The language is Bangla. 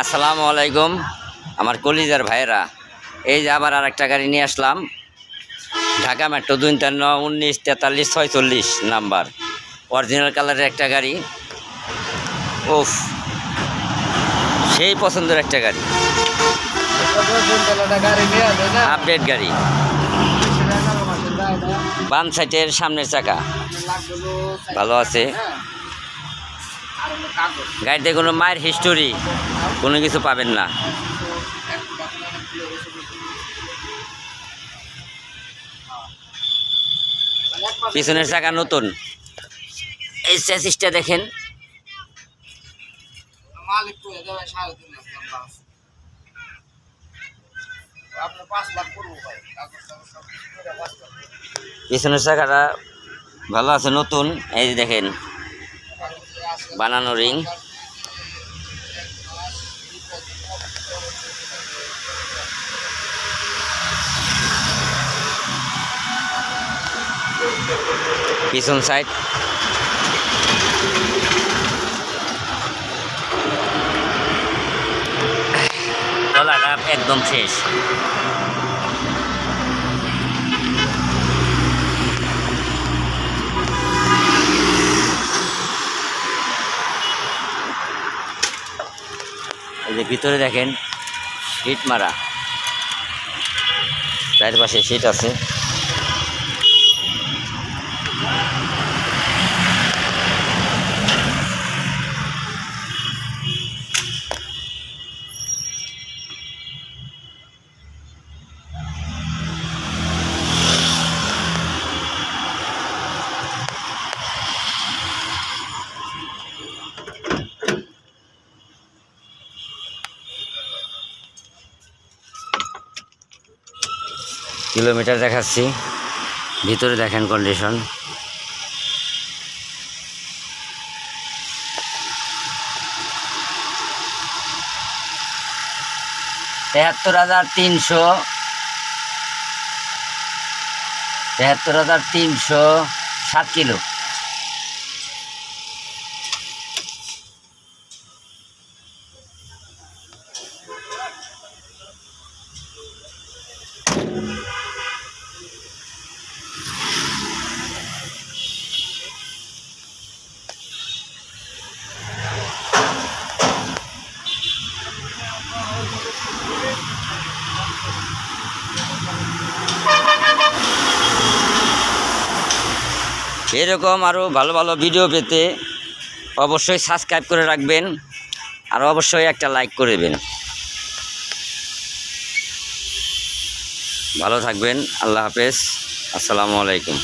আসসালামু আলাইকুম আমার কলিজার ভাইরা, এই যে আবার আরেকটা গাড়ি নিয়ে আসলাম। ঢাকা মেট্রো 2-19-43-46 নাম্বার, অরিজিনাল কালারের একটা গাড়ি। ওফ, সেই পছন্দের একটা গাড়ি, আপডেট গাড়ি। বাম সাইডের সামনের চাকা ভালো আছে। গাড়িতে কোনো মায়ের হিস্টোরি কোনো কিছু পাবেন না। পিছনের চাকা নতুন। এই চ্যাসিসটা দেখেন, পিছনের চাকাটা ভালো আছে, নতুন। এই যে দেখেন বানানো রিং। পিছন সাইড তলাটা একদম শেষ। এই যে ভিতরে দেখেন সিট মারা, চারপাশে সিট আছে। কিলোমিটার দেখাচ্ছি, ভিতরে দেখেন কন্ডিশন। তেহাত্তর হাজার 307 কিলো। এরকম আরও ভালো ভালো ভিডিও পেতে অবশ্যই সাবস্ক্রাইব করে রাখবেন, আর অবশ্যই একটা লাইক করে দেবেন। ভালো থাকবেন, আল্লাহ হাফেজ, আসসালামু আলাইকুম।